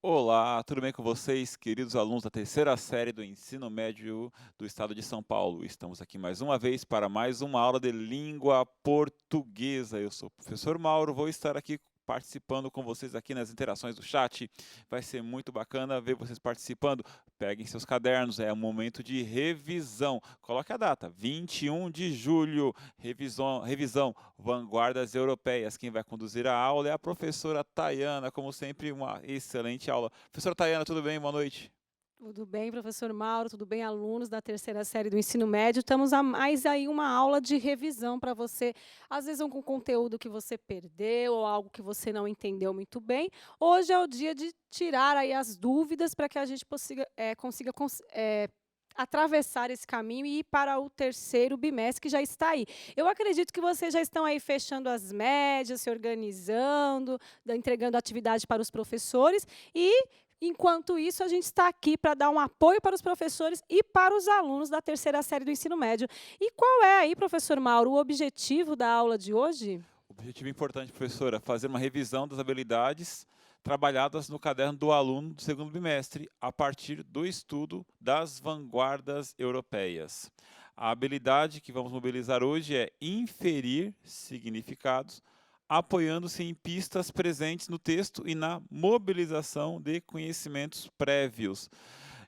Olá, tudo bem com vocês, queridos alunos da terceira série do ensino médio do estado de São Paulo? Estamos aqui mais uma vez para mais uma aula de língua portuguesa. Eu sou o professor Mauro, vou estar aqui participando com vocês aqui nas interações do chat. Vai ser muito bacana ver vocês participando. Peguem seus cadernos, é um momento de revisão. Coloque a data, 21 de julho, revisão, vanguardas europeias. Quem vai conduzir a aula é a professora Tayana, como sempre, uma excelente aula. Professora Tayana, tudo bem? Boa noite. Tudo bem, professor Mauro? Tudo bem, alunos da terceira série do ensino médio? Estamos a mais aí uma aula de revisão para você, às vezes com conteúdo que você perdeu ou algo que você não entendeu muito bem. Hoje é o dia de tirar aí as dúvidas para que a gente consiga atravessar esse caminho e ir para o terceiro bimestre, que já está aí. Eu acredito que vocês já estão aí fechando as médias, se organizando, entregando atividade para os professores e, enquanto isso, a gente está aqui para dar um apoio para os professores e para os alunos da terceira série do ensino médio. E qual é aí, professor Mauro, o objetivo da aula de hoje? Objetivo importante, professora, fazer uma revisão das habilidades trabalhadas no caderno do aluno do segundo bimestre, a partir do estudo das vanguardas europeias. A habilidade que vamos mobilizar hoje é inferir significados, apoiando-se em pistas presentes no texto e na mobilização de conhecimentos prévios.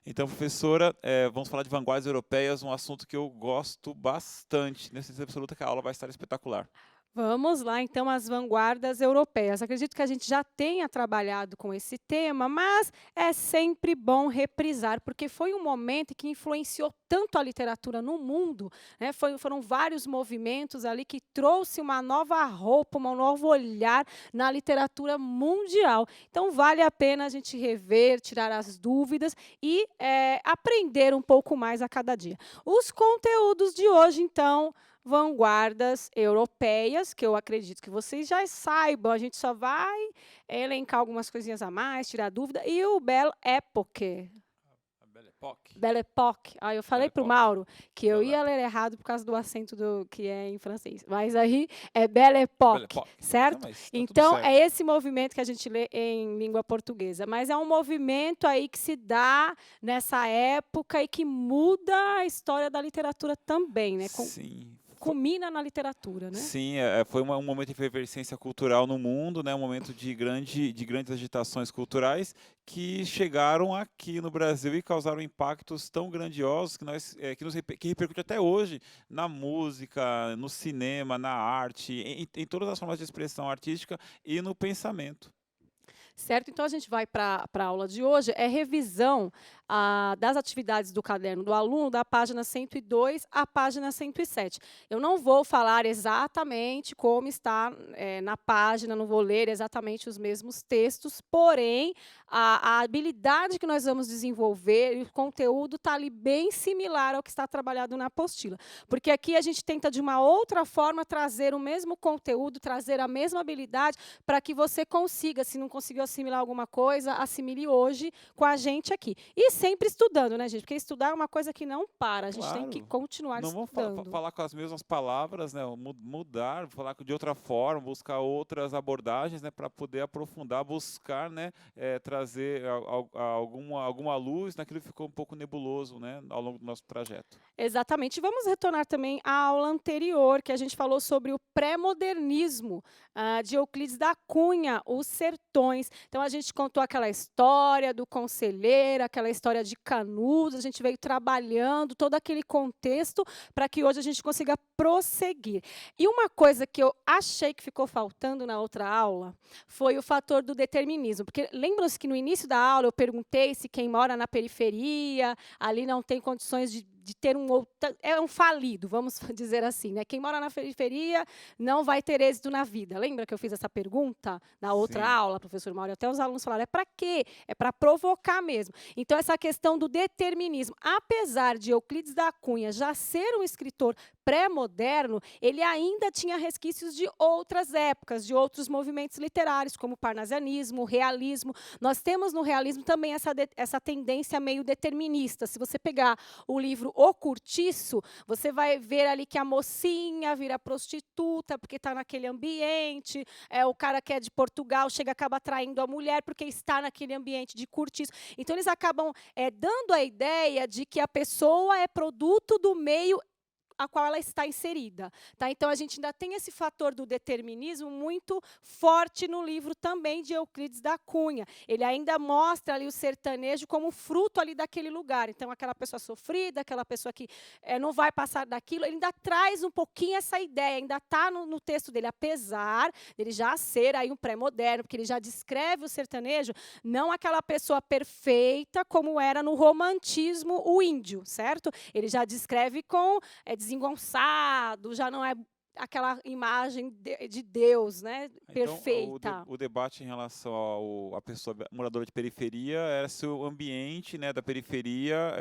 Então, professora, vamos falar de vanguardas europeias, um assunto que eu gosto bastante. Tenho certeza absoluta que a aula vai estar espetacular. Vamos lá, então, às vanguardas europeias. Acredito que a gente já tenha trabalhado com esse tema, mas é sempre bom reprisar, porque foi um momento que influenciou tanto a literatura no mundo, né? Foram vários movimentos ali que trouxe uma nova roupa, um novo olhar na literatura mundial. Então, vale a pena a gente rever, tirar as dúvidas e aprender um pouco mais a cada dia. Os conteúdos de hoje, então, vanguardas europeias, que eu acredito que vocês já saibam, a gente só vai elencar algumas coisinhas a mais, tirar dúvida, e o Belle Époque. A Belle Époque. Belle Époque. Eu falei Belle para o Époque. Mauro que eu ia ler errado por causa do acento que é em francês, mas aí é Belle Belle Époque, Époque. certo? Não, mas tá tudo Então, certo. é esse movimento que a gente lê em língua portuguesa, mas é um movimento aí que se dá nessa época e que muda a história da literatura também, né? Sim. Culmina na literatura, né? Sim, foi um momento de efervescência cultural no mundo, né, um momento de grandes agitações culturais que chegaram aqui no Brasil e causaram impactos tão grandiosos que repercute até hoje na música, no cinema, na arte, em todas as formas de expressão artística e no pensamento. Certo? Então, a gente vai para a aula de hoje, é revisão das atividades do caderno do aluno, da página 102 à página 107. Eu não vou falar exatamente como está na página, não vou ler exatamente os mesmos textos, porém, a habilidade que nós vamos desenvolver e o conteúdo está ali bem similar ao que está trabalhado na apostila. Porque aqui a gente tenta, de uma outra forma, trazer o mesmo conteúdo, trazer a mesma habilidade, para que você consiga, se não conseguiu assimilar alguma coisa, assimile hoje com a gente aqui. E sempre estudando, né, gente? Porque estudar é uma coisa que não para, a gente tem que Claro, continuar não vamos estudando. falar com as mesmas palavras, né, mudar, falar de outra forma, buscar outras abordagens, né, para poder aprofundar, buscar, né, trazer alguma luz naquilo que ficou um pouco nebuloso, né, ao longo do nosso trajeto. Exatamente. Vamos retornar também à aula anterior, que a gente falou sobre o pré-modernismo de Euclides da Cunha, Os Sertões. Então, a gente contou aquela história do conselheiro, aquela história de Canudos, a gente veio trabalhando todo aquele contexto para que hoje a gente consiga prosseguir. E uma coisa que eu achei que ficou faltando na outra aula foi o fator do determinismo. Porque lembram-se que no início da aula eu perguntei se quem mora na periferia, ali não tem condições de ter é um falido, vamos dizer assim, né? Quem mora na periferia não vai ter êxito na vida. Lembra que eu fiz essa pergunta na outra Sim. aula, professor Mauro? Até os alunos falaram, é para quê? É para provocar mesmo. Então, essa questão do determinismo, apesar de Euclides da Cunha já ser um escritor pré-moderno, ele ainda tinha resquícios de outras épocas, de outros movimentos literários, como o parnasianismo, o realismo. Nós temos no realismo também essa tendência meio determinista. Se você pegar o livro O Curtiço, você vai ver ali que a mocinha vira prostituta porque está naquele ambiente, o cara que é de Portugal chega e acaba traindo a mulher porque está naquele ambiente de curtiço. Então, eles acabam dando a ideia de que a pessoa é produto do meio a qual ela está inserida. Tá? Então, a gente ainda tem esse fator do determinismo muito forte no livro também de Euclides da Cunha. Ele ainda mostra ali o sertanejo como fruto ali daquele lugar. Então, aquela pessoa sofrida, aquela pessoa que não vai passar daquilo, ele ainda traz um pouquinho essa ideia, ainda está no texto dele, apesar dele já ser aí um pré-moderno, porque ele já descreve o sertanejo, não aquela pessoa perfeita como era no romantismo o índio, certo? Ele já descreve com desengonçado, já não é aquela imagem de Deus, né, perfeita. Então, o debate em relação à pessoa moradora de periferia era se o ambiente, né, da periferia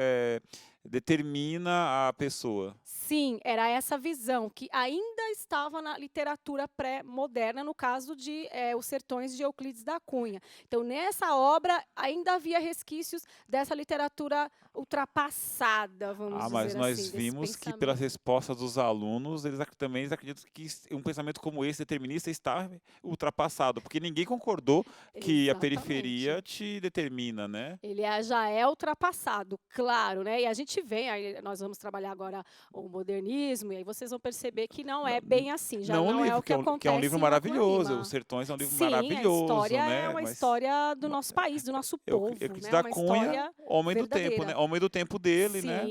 determina a pessoa. Sim, era essa visão que ainda estava na literatura pré-moderna, no caso de Os Sertões de Euclides da Cunha. Então, nessa obra, ainda havia resquícios dessa literatura ultrapassada, vamos dizer assim. Mas nós vimos que pelas respostas dos alunos, eles acreditam que um pensamento como esse, determinista, está ultrapassado, porque ninguém concordou que a periferia te determina, né? Ele já é ultrapassado, claro, né? E a gente vem, aí nós vamos trabalhar agora o modernismo, e aí vocês vão perceber que não é bem assim, já não é o que acontece. Que é um livro maravilhoso, Os Sertões é um livro maravilhoso, a história né? é uma história do nosso país, do nosso povo, Euclides né? da Uma Cunha, história homem do tempo, né? Homem do tempo dele, sim, né?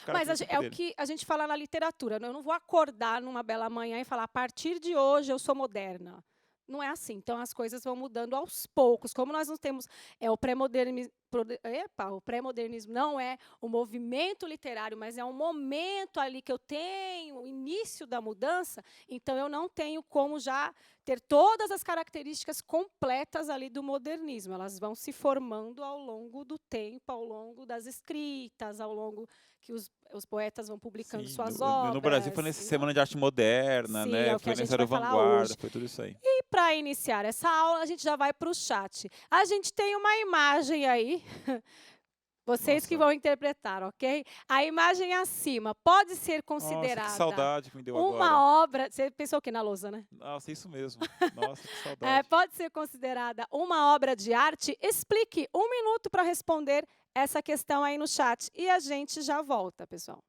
Mas é o que a gente fala na literatura, né? Eu não vou acordar numa bela manhã e falar, a partir de hoje eu sou moderna. Não é assim. Então, as coisas vão mudando aos poucos. Como nós não temos o pré-modernismo, o pré-modernismo não é o movimento literário, mas é um momento ali que eu tenho, o início da mudança, então eu não tenho como já ter todas as características completas ali do modernismo. Elas vão se formando ao longo do tempo, ao longo das escritas, ao longo que os poetas vão publicando suas obras. No Brasil foi nessa Semana de Arte Moderna, sim, né? É o que foi a gente nessa vai falar Vanguarda, hoje. foi tudo isso aí. E para iniciar essa aula, a gente já vai para o chat. A gente tem uma imagem aí, vocês que vão interpretar, ok? A imagem acima pode ser considerada Nossa, que saudade que me deu uma agora. obra... Você pensou o quê? Na lousa, né? Nossa, isso mesmo. Nossa, que saudade. Pode ser considerada uma obra de arte? Explique 1 minuto para responder essa questão aí no chat. E a gente já volta, pessoal.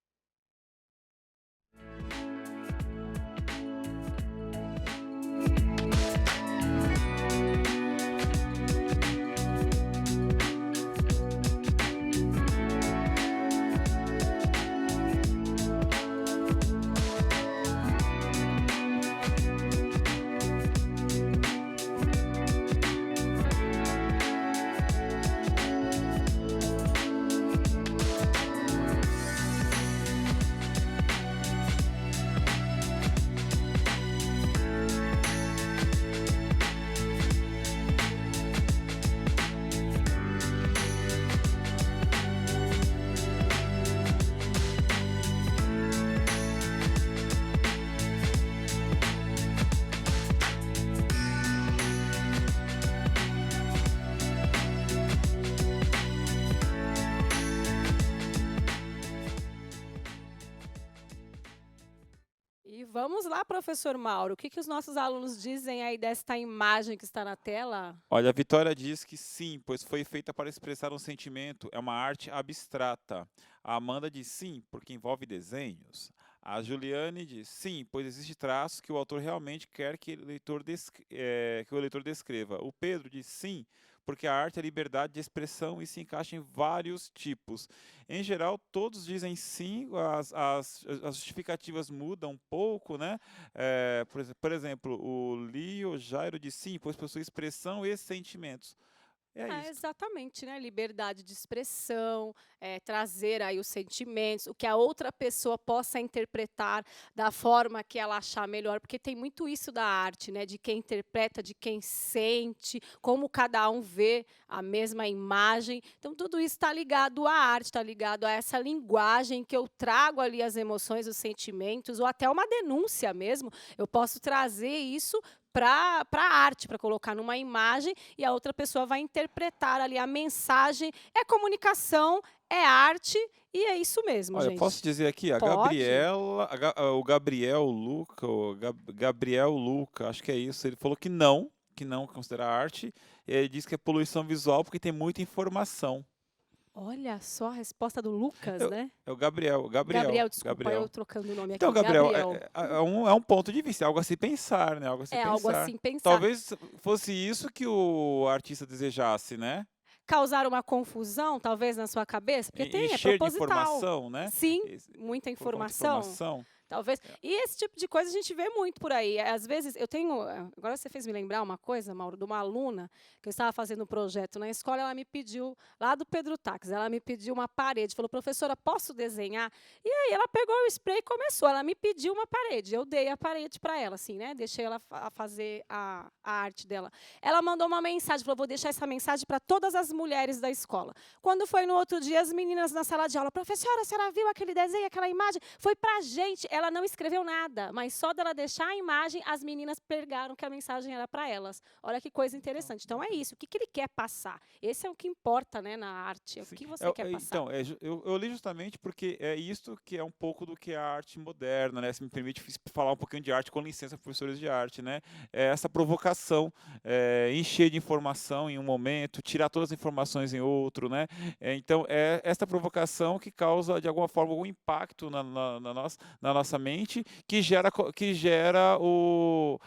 Vamos lá, professor Mauro. O que os nossos alunos dizem aí desta imagem que está na tela? Olha, a Vitória diz que sim, pois foi feita para expressar um sentimento. É uma arte abstrata. A Amanda diz sim, porque envolve desenhos. A Juliane diz sim, pois existe traços que o autor realmente quer que o leitor descreva. O Pedro diz sim, porque a arte é liberdade de expressão e se encaixa em vários tipos. Em geral, todos dizem sim, as justificativas mudam um pouco, né? Por exemplo, o Lio Jairo diz sim, pois possui expressão e sentimentos. É É, isso. exatamente, né? Liberdade de expressão, trazer aí os sentimentos, o que a outra pessoa possa interpretar da forma que ela achar melhor, porque tem muito isso da arte, né? De quem interpreta, de quem sente, como cada um vê a mesma imagem. Então, tudo isso está ligado à arte, está ligado a essa linguagem que eu trago ali as emoções, os sentimentos, ou até uma denúncia mesmo. Eu posso trazer isso para a arte, para colocar numa imagem e a outra pessoa vai interpretar ali a mensagem. É comunicação, é arte e é isso mesmo, Olha, eu posso gente. dizer aqui, a Pode? Gabriela, o Gabriel Luca, Gabriel Luca, acho que é isso. Ele falou que não considera arte. Ele diz que é poluição visual porque tem muita informação. Olha só a resposta do Lucas, Eu- né? É o Gabriel, Gabriel, desculpa, eu Gabriel. trocando o nome Então, aqui. Gabriel, Gabriel. é um ponto de vista, é algo a se pensar, né? Algo a se É algo pensar. assim pensar. Talvez fosse isso que o artista desejasse, né? Causar uma confusão, talvez, na sua cabeça, porque tem, é Encher de proposital. informação, né? Sim, Esse- muita Colocar muita informação. informação. Talvez. E esse tipo de coisa a gente vê muito por aí. Às vezes, eu tenho. Agora você fez me lembrar uma coisa, Mauro, de uma aluna que eu estava fazendo um projeto na escola, ela me pediu, lá do Pedro Tax, ela me pediu uma parede. Falou, professora, posso desenhar? E aí ela pegou o spray e começou. Ela me pediu uma parede. Eu dei a parede para ela, assim, né? Deixei ela fazer a arte dela. Ela mandou uma mensagem, falou, vou deixar essa mensagem para todas as mulheres da escola. Quando foi no outro dia, as meninas na sala de aula, professora, a senhora viu aquele desenho, aquela imagem? Foi para a gente. Ela não escreveu nada, mas só dela deixar a imagem, as meninas pegaram que a mensagem era para elas. Olha que coisa interessante. Então é isso. O que, que ele quer passar? Esse é o que importa, né, na arte. É o Sim. que você quer passar. Então, eu li justamente porque é isso que é um pouco do que é a arte moderna, né? Se me permite falar um pouquinho de arte, com licença, professores de arte, né? É essa provocação, encher de informação em um momento, tirar todas as informações em outro, né? Então, é essa provocação que causa, de alguma forma, algum impacto na nossa mente, que gera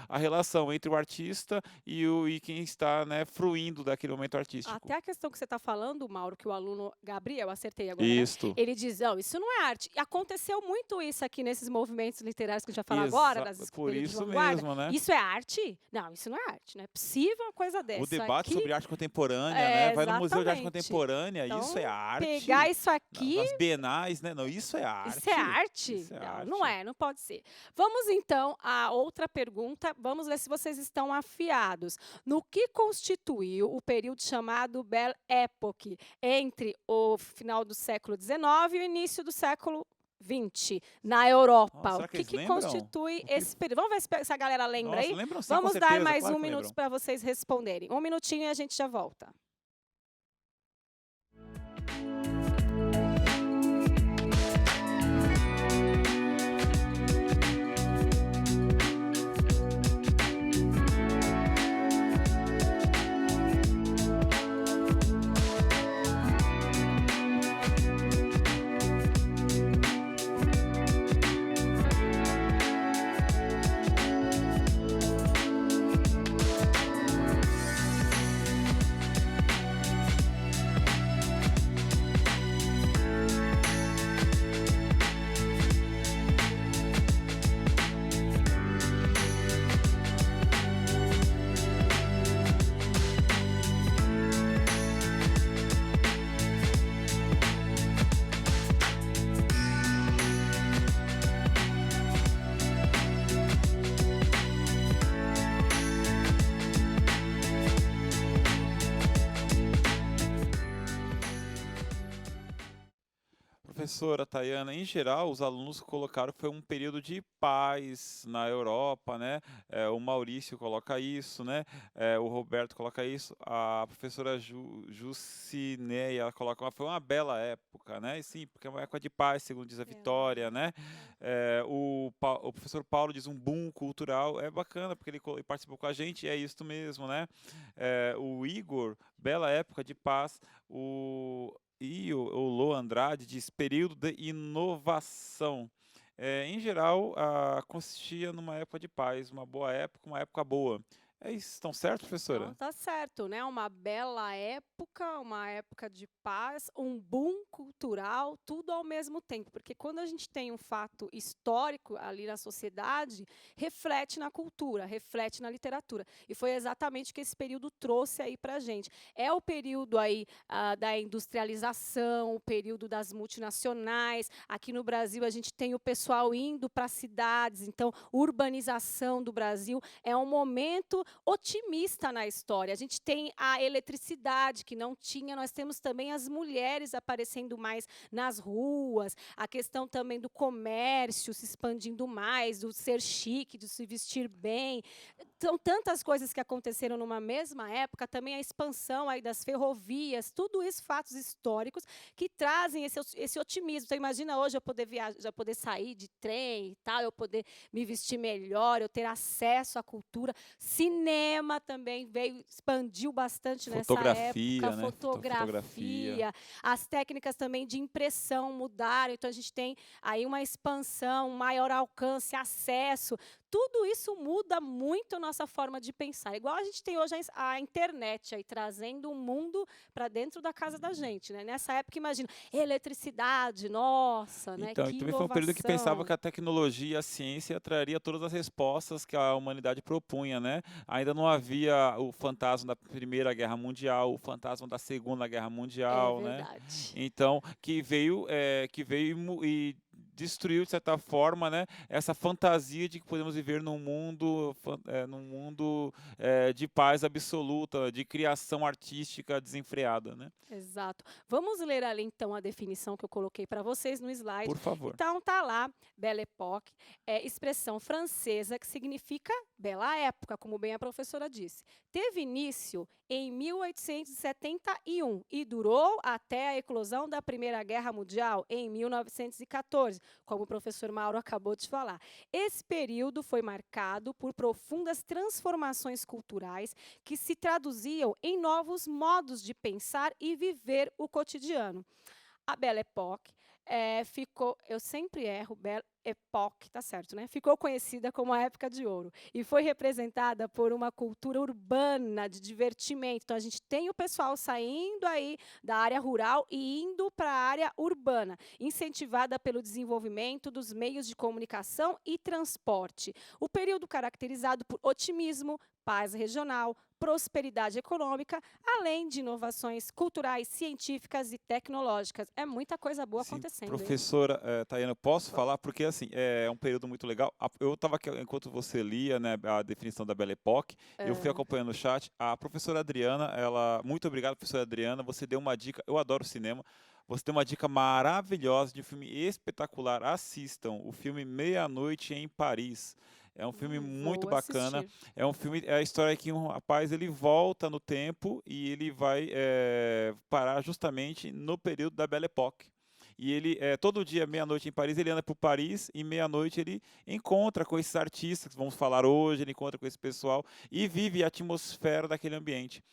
a relação entre o artista e quem está, né, fruindo daquele momento artístico. Até a questão que você está falando, Mauro, que o aluno Gabriel, acertei agora, né? Isto. Ele diz, não, isso não é arte. E aconteceu muito isso aqui nesses movimentos literários que a gente vai falar agora, Por período de isso vanguarda. mesmo, né? Isso é arte? Não, isso não é arte. Não é possível uma coisa O dessa. debate Aqui, sobre arte contemporânea, né? Vai no Museu de Arte exatamente. Contemporânea, isso é Então, arte. pegar isso aqui, Nas bienais, né? Não, isso é isso é arte. arte? Isso é Não, não arte. é, não pode ser. Vamos então à outra pergunta. Vamos ver se vocês estão afiados. No que constituiu o período chamado Belle Époque, entre o final do século XIX e o início do século XX, na Europa? Nossa, O será que eles que lembram? constitui O que... esse período? Vamos ver se a galera lembra Nossa, aí? lembram sim, com Vamos dar certeza, mais claro um que minuto lembram. para vocês responderem. Um minutinho e a gente já volta. Professora Tayana, em geral, os alunos colocaram que foi um período de paz na Europa, né? O Maurício coloca isso, né? O Roberto coloca isso. A professora Jucineia ela coloca, foi uma bela época, né? E sim, porque é uma época de paz, segundo diz a Vitória, né? O professor Paulo diz um boom cultural, é bacana, porque ele participou com a gente, e é isso mesmo, né? O Igor, bela época de paz. E o Lô Andrade diz período de inovação. Em geral, consistia numa época de paz, uma boa época, uma época boa. Estão certo, professora? Não, tá certo, né? Uma época de paz, um boom cultural, tudo ao mesmo tempo. Porque quando a gente tem um fato histórico ali na sociedade, reflete na cultura, reflete na literatura. E foi exatamente o que esse período trouxe aí para a gente. É o período aí da industrialização, o período das multinacionais. Aqui no Brasil, a gente tem o pessoal indo para cidades. Então, urbanização do Brasil é um momento otimista na história. A gente tem a eletricidade, que não tinha, nós temos também as mulheres aparecendo mais nas ruas, a questão também do comércio se expandindo mais, do ser chique, de se vestir bem. São tantas coisas que aconteceram numa mesma época, também a expansão aí das ferrovias, tudo isso fatos históricos que trazem esse otimismo. Então, imagina hoje eu poder viajar, poder sair de trem e tal, eu poder me vestir melhor, eu ter acesso à cultura. Cinema também veio, expandiu bastante nessa época, né? fotografia. As técnicas também de impressão mudaram, então a gente tem aí uma expansão, um maior alcance, acesso. Tudo isso muda muito a nossa forma de pensar. Igual a gente tem hoje a internet aí, trazendo o mundo para dentro da casa da gente, né? Nessa época, imagina, eletricidade, nossa, né? Então, Que também foi um período que pensava inovação. que a tecnologia e a ciência traria todas as respostas que a humanidade propunha, né? Ainda não havia o fantasma da Primeira Guerra Mundial, o fantasma da Segunda Guerra É Mundial, né? verdade. Então, e destruiu, de certa forma, né, essa fantasia de que podemos viver num mundo de paz absoluta, de criação artística desenfreada, né? Exato. Vamos ler ali, então, a definição que eu coloquei para vocês no slide. Por favor. Então, tá lá, Belle Époque, expressão francesa que significa bela época, como bem a professora disse. Teve início em 1871 e durou até a eclosão da Primeira Guerra Mundial, em 1914, como o professor Mauro acabou de falar. Esse período foi marcado por profundas transformações culturais que se traduziam em novos modos de pensar e viver o cotidiano. A Belle Époque ficou, eu sempre erro, Belle Époque, tá certo, né? Ficou conhecida como a Época de Ouro e foi representada por uma cultura urbana de divertimento. Então a gente tem o pessoal saindo aí da área rural e indo para a área urbana, incentivada pelo desenvolvimento dos meios de comunicação e transporte. O período caracterizado por otimismo, paz regional, prosperidade econômica, além de inovações culturais, científicas e tecnológicas. É muita coisa boa Sim, acontecendo. professora Tayana, posso falar? Porque assim, é um período muito legal. Eu estava aqui, enquanto você lia, né, a definição da Belle Époque, eu fui acompanhando o chat. A professora Adriana, muito obrigado, professora Adriana, você deu uma dica, eu adoro cinema, você deu uma dica maravilhosa de um filme espetacular. Assistam o filme Meia-Noite em Paris. É um filme muito Vou bacana. assistir. É um filme, é a história que um rapaz ele volta no tempo e ele vai parar justamente no período da Belle Époque. E ele, todo dia, meia-noite em Paris, ele anda por Paris e meia-noite ele encontra com esses artistas que vamos falar hoje, ele encontra com esse pessoal e vive a atmosfera daquele ambiente.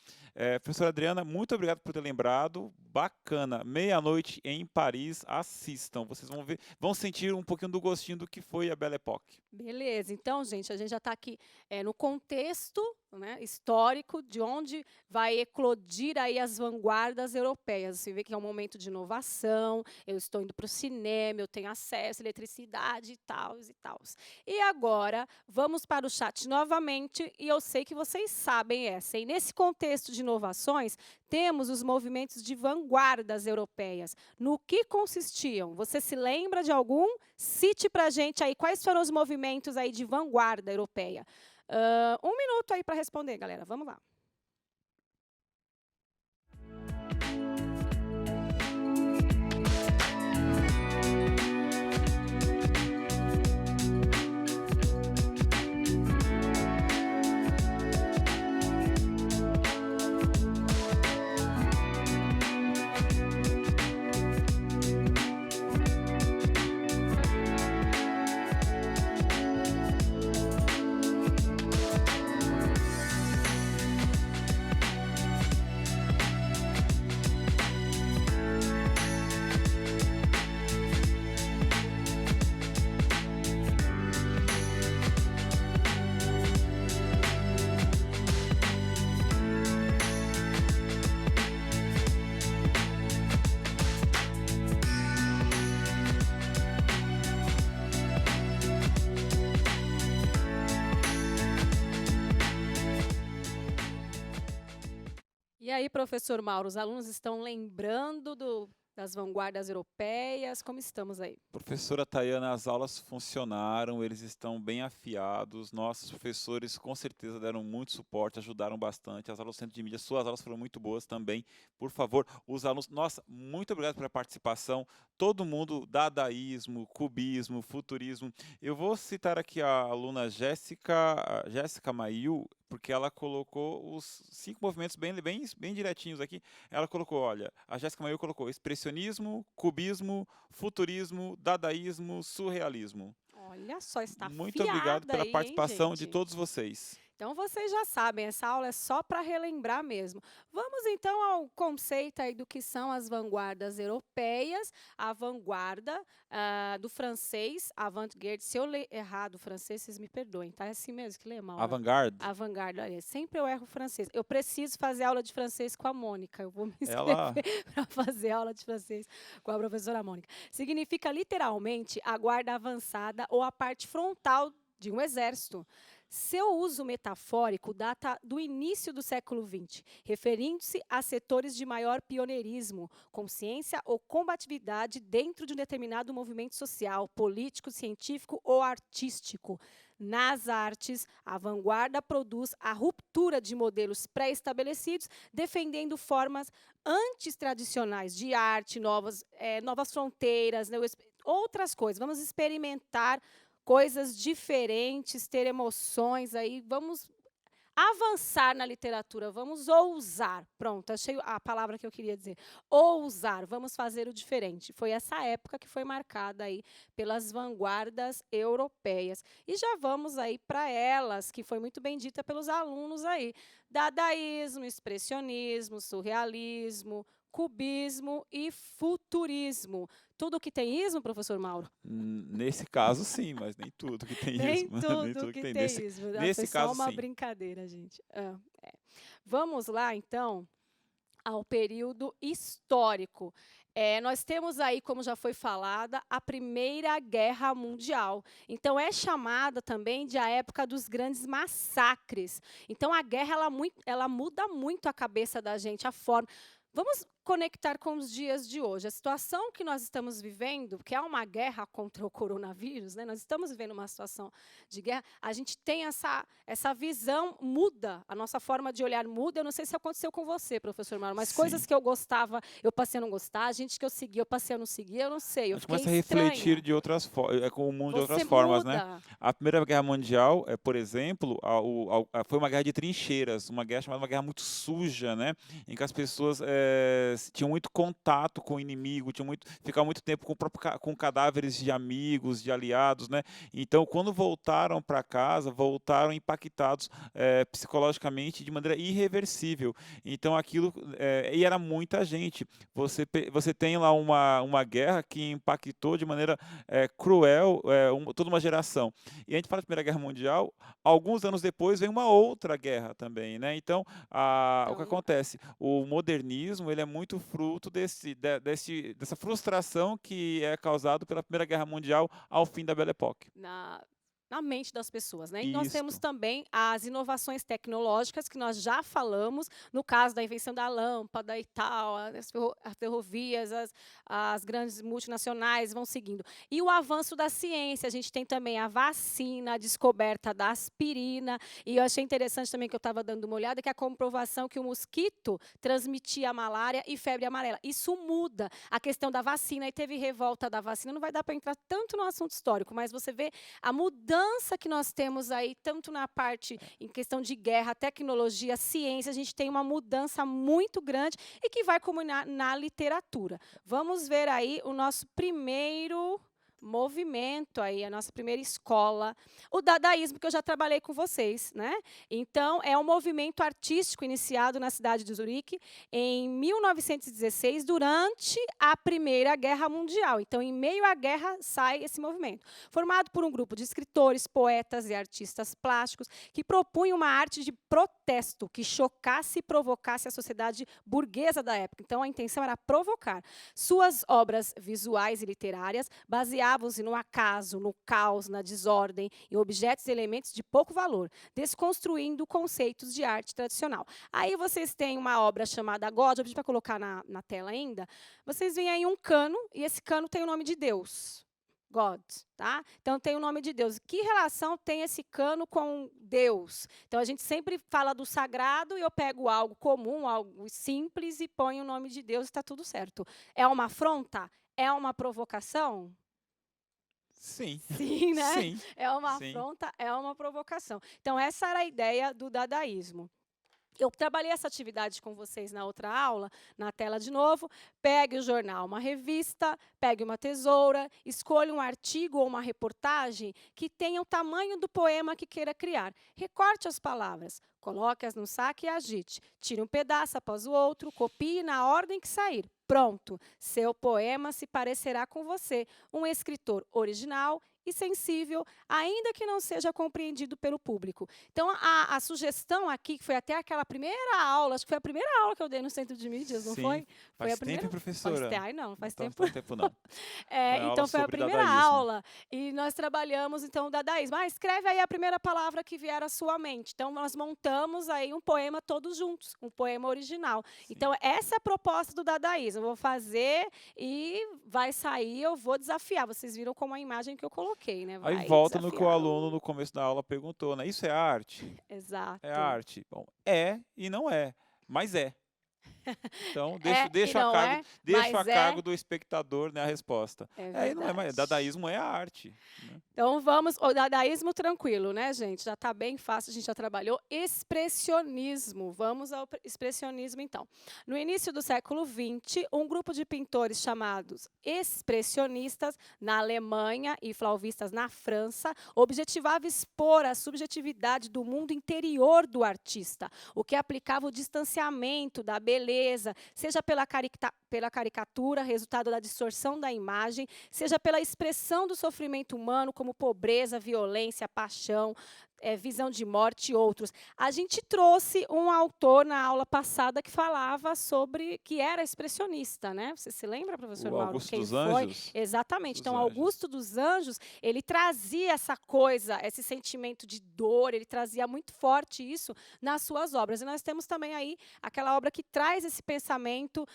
Professora Adriana, muito obrigado por ter lembrado. Bacana. Meia-noite em Paris, assistam. Vocês vão ver, vão sentir um pouquinho do gostinho do que foi a Belle Époque. Beleza, então, gente, a gente já está aqui no contexto, né, histórico de onde vai eclodir aí as vanguardas europeias. Você vê que é um momento de inovação, eu estou indo para o cinema, eu tenho acesso à eletricidade e tal, e tal. E agora, vamos para o chat novamente, e eu sei que vocês sabem essa. E nesse contexto de inovações, temos os movimentos de vanguardas europeias. No que consistiam? Você se lembra de algum? Cite para a gente aí quais foram os movimentos aí de vanguarda europeia. 1 minuto aí para responder, galera. Vamos lá. aí, professor Mauro, os alunos estão lembrando das vanguardas europeias? Como estamos aí? Professora Tayana, as aulas funcionaram, eles estão bem afiados. Nossos professores com certeza deram muito suporte, ajudaram bastante. As aulas do Centro de Mídia, suas aulas foram muito boas também. Por favor, os alunos, nossa, muito obrigado pela participação. Todo mundo, dadaísmo, cubismo, futurismo. Eu vou citar aqui a aluna Jéssica Maiu, porque ela colocou os 5 movimentos bem direitinhos aqui. Ela colocou, olha, a Jéssica Maiu colocou expressionismo, cubismo, futurismo, dadaísmo, surrealismo. Olha só, está Muito obrigado afiada pela aí, hein, participação de gente? todos vocês. Então vocês já sabem, essa aula é só para relembrar mesmo. Vamos então ao conceito aí do que são as vanguardas europeias. A vanguarda do francês, avant-garde. Se eu ler errado o francês, vocês me perdoem, tá? É assim mesmo que lê, Mauro? Avant-garde, Avant-garde, olha, sempre eu erro o francês. Eu preciso fazer aula de francês com a Mônica. Eu vou me ela inscrever para fazer aula de francês com a professora Mônica. Significa literalmente a guarda avançada ou a parte frontal de um exército. Seu uso metafórico data do início do século XX, referindo-se a setores de maior pioneirismo, consciência ou combatividade dentro de um determinado movimento social, político, científico ou artístico. Nas artes, a vanguarda produz a ruptura de modelos pré-estabelecidos, defendendo formas antes tradicionais de arte, novas fronteiras, né, outras coisas. Vamos experimentar coisas diferentes, ter emoções aí, vamos avançar na literatura, vamos ousar. Pronto, achei a palavra que eu queria dizer. Ousar, vamos fazer o diferente. Foi essa época que foi marcada aí pelas vanguardas europeias. E já vamos aí para elas, que foi muito bem dita pelos alunos aí. Dadaísmo, expressionismo, surrealismo, cubismo e futurismo. Tudo que tem ismo, professor Mauro? nesse caso sim, mas nem tudo que tem Nem ismo, nem tudo tudo que que tem. tem ismo. Foi Nesse só caso uma sim. brincadeira, gente. É. Vamos lá, então, ao período histórico. Nós temos aí, como já foi falada, a Primeira Guerra Mundial. Então, é chamada também de a época dos grandes massacres. Então, a guerra ela muda muito a cabeça da gente, a forma. Vamos conectar com os dias de hoje. A situação que nós estamos vivendo, que é uma guerra contra o coronavírus, né? Nós estamos vivendo uma situação de guerra, a gente tem essa visão, muda, a nossa forma de olhar muda. Eu não sei se aconteceu com você, professor Mauro, mas Sim. coisas que eu gostava, eu passei a não gostar, gente que eu seguia, eu passei a não seguir, eu não sei, A eu gente fiquei começa a refletir estranha. de outras com o mundo de outras Você formas, né? muda. A Primeira Guerra Mundial, por exemplo, foi uma guerra de trincheiras, uma guerra chamada uma guerra muito suja, né? Em que as pessoas tinham muito contato com o inimigo, ficavam muito tempo com cadáveres de amigos, de aliados, né? Então, quando voltaram para casa, voltaram impactados psicologicamente de maneira irreversível. Então, aquilo e era muita gente. Você tem lá uma guerra que impactou de maneira cruel toda uma geração. E a gente fala da Primeira Guerra Mundial, alguns anos depois vem uma outra guerra também, né? Então, o que acontece? O modernismo ele é muito fruto dessa frustração que é causado pela Primeira Guerra Mundial ao fim da Belle Époque. Na mente das pessoas, né? E nós temos Isto. também as inovações tecnológicas que nós já falamos, no caso da invenção da lâmpada e tal, as ferrovias, as grandes multinacionais vão seguindo. E o avanço da ciência, a gente tem também a vacina, a descoberta da aspirina, e eu achei interessante também que eu estava dando uma olhada, que a comprovação que o mosquito transmitia malária e febre amarela. Isso muda a questão da vacina, e teve revolta da vacina, não vai dar para entrar tanto no assunto histórico, mas você vê a mudança que nós temos aí, tanto na parte em questão de guerra, tecnologia, ciência, a gente tem uma mudança muito grande e que vai culminar na literatura. Vamos ver aí o nosso primeiro movimento aí, a nossa primeira escola, o dadaísmo, que eu já trabalhei com vocês, né? Então, é um movimento artístico iniciado na cidade de Zurique em 1916, durante a Primeira Guerra Mundial. Então, em meio à guerra, sai esse movimento. Formado por um grupo de escritores, poetas e artistas plásticos que propunham uma arte de protesto que chocasse e provocasse a sociedade burguesa da época. Então, a intenção era provocar. Suas obras visuais e literárias, baseadas baseavam-se no acaso, no caos, na desordem, em objetos e elementos de pouco valor, desconstruindo conceitos de arte tradicional. Aí vocês têm uma obra chamada God, eu pedi para colocar na tela ainda. Vocês veem aí um cano, e esse cano tem o nome de Deus. God, tá? Então tem o nome de Deus. Que relação tem esse cano com Deus? Então a gente sempre fala do sagrado e eu pego algo comum, algo simples e ponho o nome de Deus e está tudo certo. É uma afronta? É uma provocação? Sim, Sim, né? sim, É uma sim. afronta, é uma provocação. Então essa era a ideia do dadaísmo. Eu trabalhei essa atividade com vocês na outra aula, na tela de novo. Pegue o jornal, uma revista, pegue uma tesoura, escolha um artigo ou uma reportagem que tenha o tamanho do poema que queira criar. Recorte as palavras, coloque-as no saco e agite. Tire um pedaço após o outro, copie na ordem que sair. Pronto, seu poema se parecerá com você, um escritor original e sensível, ainda que não seja compreendido pelo público. Então, a sugestão aqui, que foi até aquela primeira aula, acho que foi a primeira aula que eu dei no Centro de Mídias, não Sim. foi? Foi Faz a primeira? tempo, professora? Ai, não, faz Não tempo. faz tempo, não. Não é aula Então, foi a sobre primeira dadaísmo. aula e nós trabalhamos, então, o dadaísmo. Escreve aí a primeira palavra que vier à sua mente. Então, nós montamos aí um poema todos juntos, um poema original. Sim. Então, essa é a proposta do dadaísmo. Eu vou fazer e vai sair, eu vou desafiar. Vocês viram como a imagem que eu coloquei, né? Aí Vai volta no que o desafiar. aluno no começo da aula perguntou, né? Isso é arte? Exato. É arte? Bom, é e não é, mas é. Então, É deixa e a não cargo, é, deixa mas a cargo do espectador, né, a resposta. É E não é, mas verdade. dadaísmo é arte. Né? Então vamos, o dadaísmo tranquilo, né, gente? Já está bem fácil, a gente já trabalhou. Expressionismo, vamos ao expressionismo então. No início do século XX, um grupo de pintores chamados expressionistas na Alemanha e flauvistas na França objetivava expor a subjetividade do mundo interior do artista, o que aplicava o distanciamento da beleza, seja pela caricatura, resultado da distorção da imagem, seja pela expressão do sofrimento humano, como pobreza, violência, paixão, visão de morte e outros. A gente trouxe um autor na aula passada que falava sobre, que era expressionista, né? Você se lembra, professor O Mauro? Augusto Quem dos foi? Anjos? Exatamente. Então, Dos Anjos. Augusto dos Anjos, ele trazia essa coisa, esse sentimento de dor, ele trazia muito forte isso nas suas obras. E nós temos também aí aquela obra que traz esse pensamento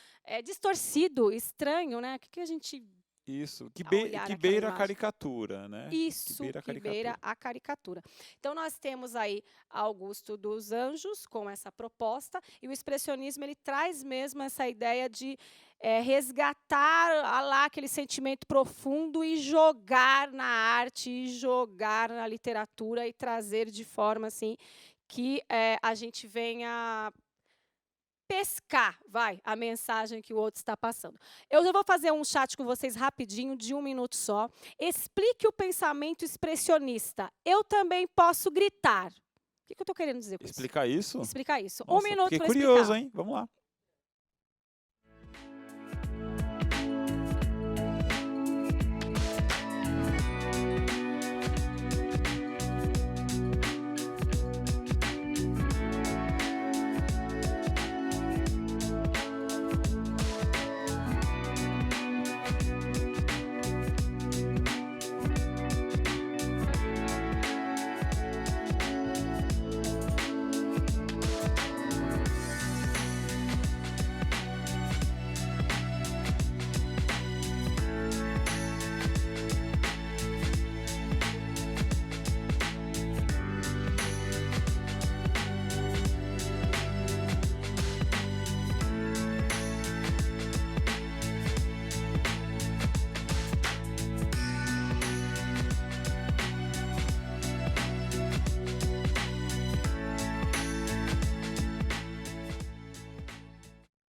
distorcido, estranho, né? O que a gente Isso, que olhar aquela beira a imagem. caricatura, né? Isso, beira a que beira caricatura. a caricatura. Então, nós temos aí Augusto dos Anjos com essa proposta, e o expressionismo ele traz mesmo essa ideia de resgatar lá aquele sentimento profundo e jogar na arte, e jogar na literatura, e trazer de forma assim que a gente venha pescar, a mensagem que o outro está passando. Eu já vou fazer um chat com vocês rapidinho, de 1 minuto só. Explique o pensamento expressionista. Eu também posso gritar. O que eu estou querendo dizer com isso? Explicar isso? Explicar isso. Nossa, 1 minuto fiquei para curioso, explicar. hein? Vamos lá.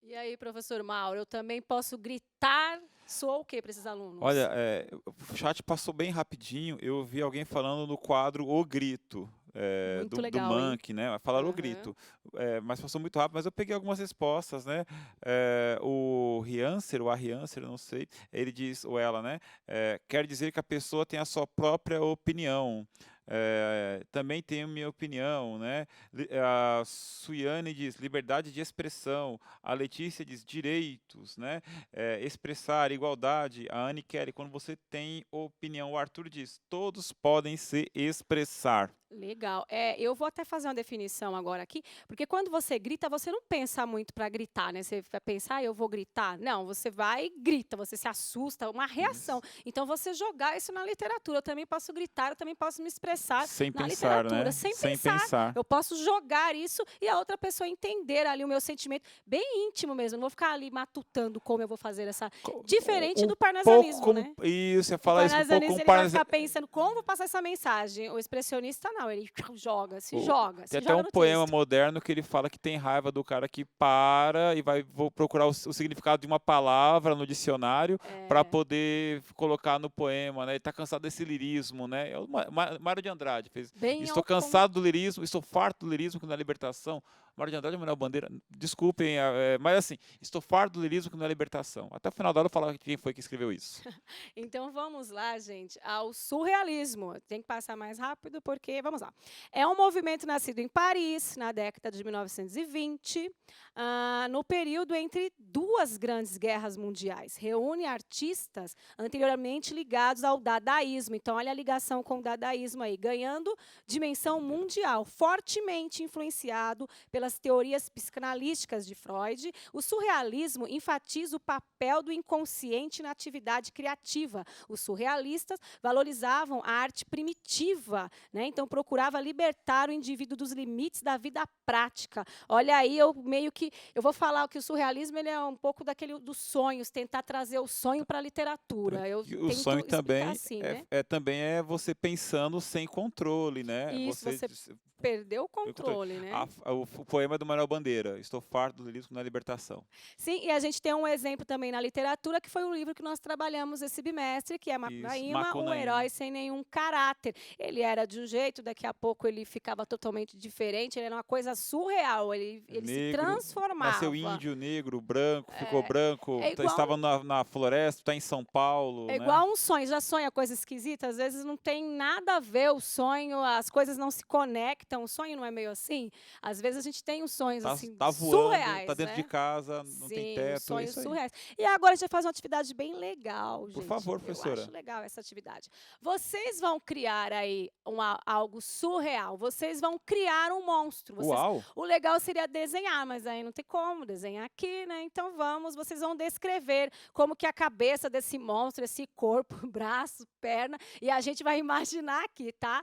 E aí, professor Mauro, eu também posso gritar? Soou o quê para esses alunos? Olha, o chat passou bem rapidinho. Eu vi alguém falando no quadro O Grito, Muito do legal, Mank, né? Falaram O Aham. Grito, mas passou muito rápido. Mas eu peguei algumas respostas, né? O Riancer, ou a Riancer, eu não sei, ele diz, ou ela, né? Quer dizer que a pessoa tem a sua própria opinião. também tenho minha opinião, né? A Suiane diz liberdade de expressão, a Letícia diz direitos, né? Expressar, igualdade, a Anne Kelly, quando você tem opinião, o Arthur diz, todos podem se expressar. Legal. Eu vou até fazer uma definição agora aqui, porque quando você grita, você não pensa muito para gritar, né? Você vai pensar, eu vou gritar. Não, você vai e grita, você se assusta, uma reação. Isso. Então, você jogar isso na literatura. Eu também posso gritar, eu também posso me expressar Sem na pensar, literatura, né? sem Sem pensar. pensar. Eu posso jogar isso e a outra pessoa entender ali o meu sentimento, bem íntimo mesmo. Não vou ficar ali matutando como eu vou fazer essa. Diferente do Pouco parnasianismo, como né? isso, você O fala isso um pouco parnasianista, como ele vai ficar pensando como vou passar essa mensagem. O expressionista, não, ele joga, se joga, Tem se até joga um no poema texto. moderno que ele fala que tem raiva do cara que para e vou procurar o significado de uma palavra no dicionário para poder colocar no poema, né? Ele está cansado desse lirismo, né? É o Mário de Andrade fez. Bem Estou cansado do lirismo, estou farto do lirismo que não é libertação. Mário de Andrade é Manuel Bandeira, desculpem, mas assim, estou farto do lirismo que não é libertação. Até o final da aula eu falar quem foi que escreveu isso. Então vamos lá, gente, ao surrealismo. Tem que passar mais rápido porque, vamos lá. É um movimento nascido em Paris, na década de 1920, no período entre duas grandes guerras mundiais. Reúne artistas anteriormente ligados ao dadaísmo. Então, olha a ligação com o dadaísmo aí, ganhando dimensão mundial, fortemente influenciado pelas teorias psicanalísticas de Freud. O surrealismo enfatiza o papel do inconsciente na atividade criativa. Os surrealistas valorizavam a arte primitiva, né? Então procurava libertar o indivíduo dos limites da vida prática. Olha aí, eu vou falar que o surrealismo ele é um pouco daquele dos sonhos, tentar trazer o sonho para a literatura. Eu O tento sonho também assim, né? também é você pensando sem controle, né? Isso, você perdeu o controle, né? O poema do Manuel Bandeira, estou farto do lirismo na libertação. Sim, e a gente tem um exemplo também na literatura, que foi o livro que nós trabalhamos esse bimestre, que é Macunaíma, um herói sem nenhum caráter. Ele era de um jeito, daqui a pouco ele ficava totalmente diferente, ele era uma coisa surreal, ele se transformava. Nasceu índio, negro, branco, ficou branco, estava na floresta, está em São Paulo. É igual um sonho, já sonha coisa esquisita, às vezes não tem nada a ver o sonho, as coisas não se conectam, o sonho não é meio assim? Às vezes a gente tem uns sonhos assim, tá voando, surreais, tá dentro né? de casa, não tem teto, sonhos isso aí. surreais. E agora a gente vai fazer uma atividade bem legal, gente. Por favor, professora. Eu acho legal essa atividade. Vocês vão criar aí algo surreal, vocês vão criar um monstro. Uau! O legal seria desenhar, mas aí não tem como desenhar aqui, né? Então vocês vão descrever como que é a cabeça desse monstro, esse corpo, braço, perna, e a gente vai imaginar aqui, tá?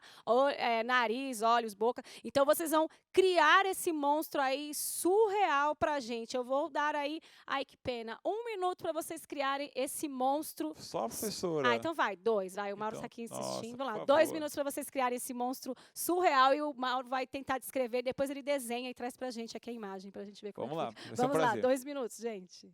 Nariz, olhos, boca. Então vocês vão criar esse monstro aí surreal pra gente. Eu vou dar aí, ai que pena, 1 minuto para vocês criarem esse monstro. Só, professora. Então vai, 2, vai. O Mauro está aqui insistindo. Nossa, Vamos lá, 2 minutos para vocês criarem esse monstro surreal e o Mauro vai tentar descrever, depois ele desenha e traz pra gente aqui a imagem pra gente ver como Vamos lá, fica. vai ser um Vamos lá, prazer. 2 minutos, gente.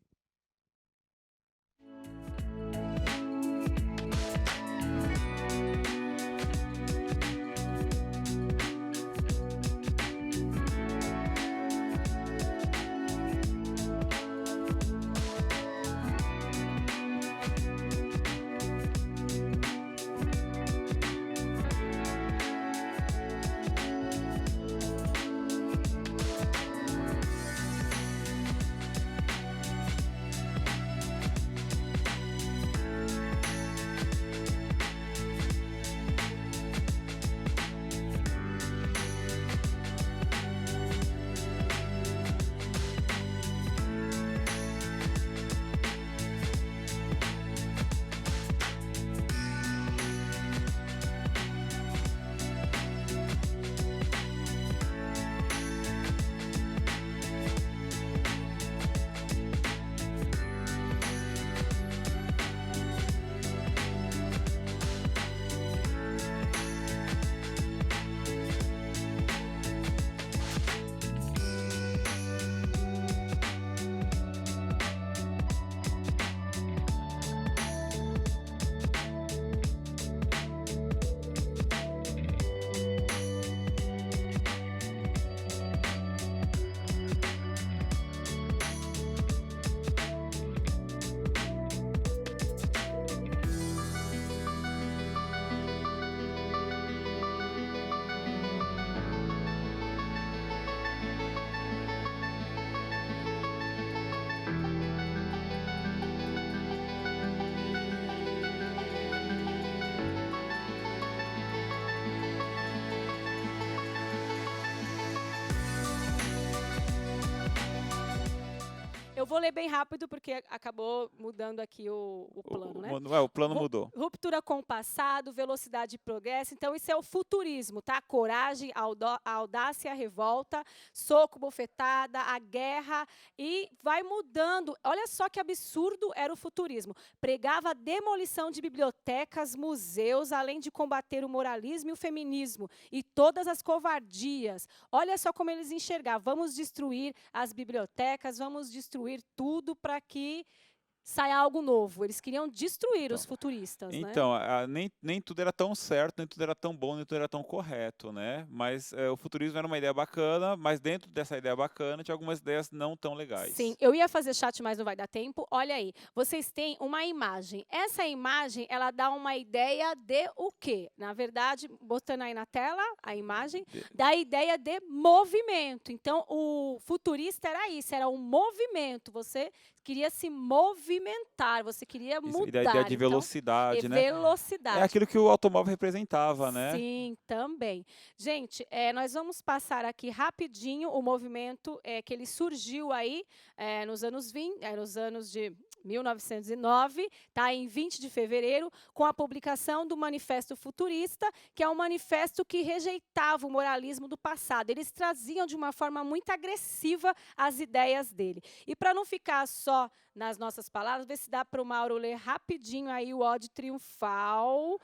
vou ler bem rápido, porque acabou mudando aqui o plano, né? O plano mudou. Ruptura com o passado, velocidade e progresso. Então, isso é o futurismo, tá? Coragem, a audácia, a revolta, soco, bofetada, a guerra. E vai mudando. Olha só que absurdo era o futurismo. Pregava a demolição de bibliotecas, museus, além de combater o moralismo e o feminismo. E todas as covardias. Olha só como eles enxergavam. Vamos destruir as bibliotecas, vamos destruir tudo para que saia algo novo. Eles queriam destruir os futuristas, né? Então, nem tudo era tão certo, nem tudo era tão bom, nem tudo era tão correto, né? Mas o futurismo era uma ideia bacana, mas dentro dessa ideia bacana tinha algumas ideias não tão legais. Sim, eu ia fazer chat, mas não vai dar tempo. Olha aí, vocês têm uma imagem. Essa imagem, ela dá uma ideia de o quê? Na verdade, botando aí na tela a imagem, dá a ideia de movimento. Então, o futurista era isso, era um movimento. Você queria se movimentar, você queria mudar. E a ideia de velocidade, então, né? Velocidade. É aquilo que o automóvel representava, né? Sim, também. Gente, nós vamos passar aqui rapidinho o movimento que ele surgiu aí nos anos 20, nos anos de 1909, tá? Em 20 de fevereiro, com a publicação do Manifesto Futurista, que é um manifesto que rejeitava o moralismo do passado. Eles traziam de uma forma muito agressiva as ideias dele. E para não ficar só nas nossas palavras, vê se dá para o Mauro ler rapidinho aí o Ode Triunfal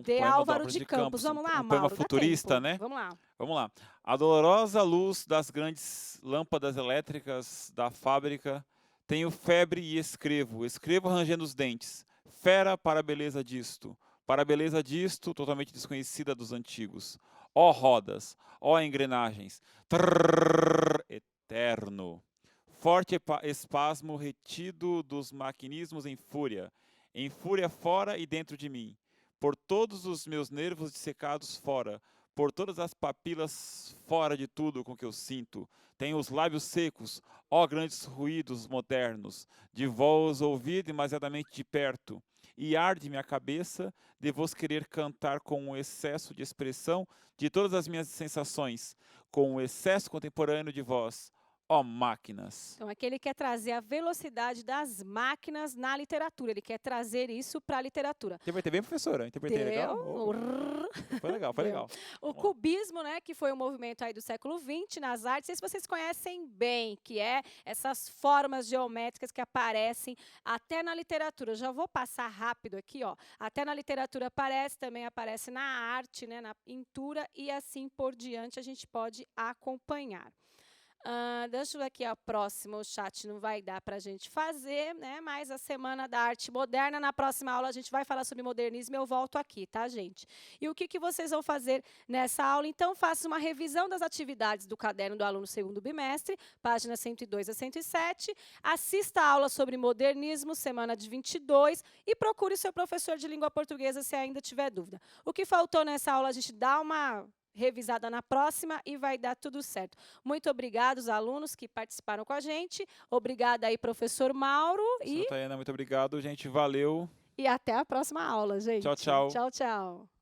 de Álvaro de Campos. Vamos lá, um Mauro. Poema futurista, né? Vamos lá. Vamos lá. A dolorosa luz das grandes lâmpadas elétricas da fábrica. Tenho febre e escrevo rangendo os dentes. Fera para a beleza disto. Para a beleza disto, totalmente desconhecida dos antigos. Ó rodas, ó engrenagens. Trrr, eterno. Forte espasmo retido dos maquinismos em fúria fora e dentro de mim, por todos os meus nervos dissecados fora, por todas as papilas fora de tudo com que eu sinto. Tenho os lábios secos, ó grandes ruídos modernos, de vós ouvir demasiadamente de perto, e arde-me a cabeça de vos querer cantar com um excesso de expressão de todas as minhas sensações, com um excesso contemporâneo de vós. Ó máquinas. Então, aqui ele quer trazer a velocidade das máquinas na literatura. Ele quer trazer isso para a literatura. Interpretei bem, professora? Interpretei legal? Foi legal, foi legal. O cubismo, né, que foi um movimento aí do século XX nas artes, não sei se vocês conhecem bem, que é essas formas geométricas que aparecem até na literatura. Eu já vou passar rápido aqui, ó. Até na literatura aparece, também aparece na arte, né, na pintura e assim por diante a gente pode acompanhar. Deixa eu ver aqui, próximo o chat não vai dar para a gente fazer, né? Mas a Semana da Arte Moderna, na próxima aula a gente vai falar sobre modernismo e eu volto aqui, tá, gente? E o que vocês vão fazer nessa aula? Então, faça uma revisão das atividades do caderno do aluno segundo bimestre, páginas 102 a 107, assista a aula sobre modernismo, semana de 22, e procure o seu professor de língua portuguesa se ainda tiver dúvida. O que faltou nessa aula, a gente dá uma revisada na próxima e vai dar tudo certo. Muito obrigada aos alunos que participaram com a gente. Obrigada aí, professor Mauro. Tayana, muito obrigado, gente. Valeu. E até a próxima aula, gente. Tchau, tchau. Tchau, tchau.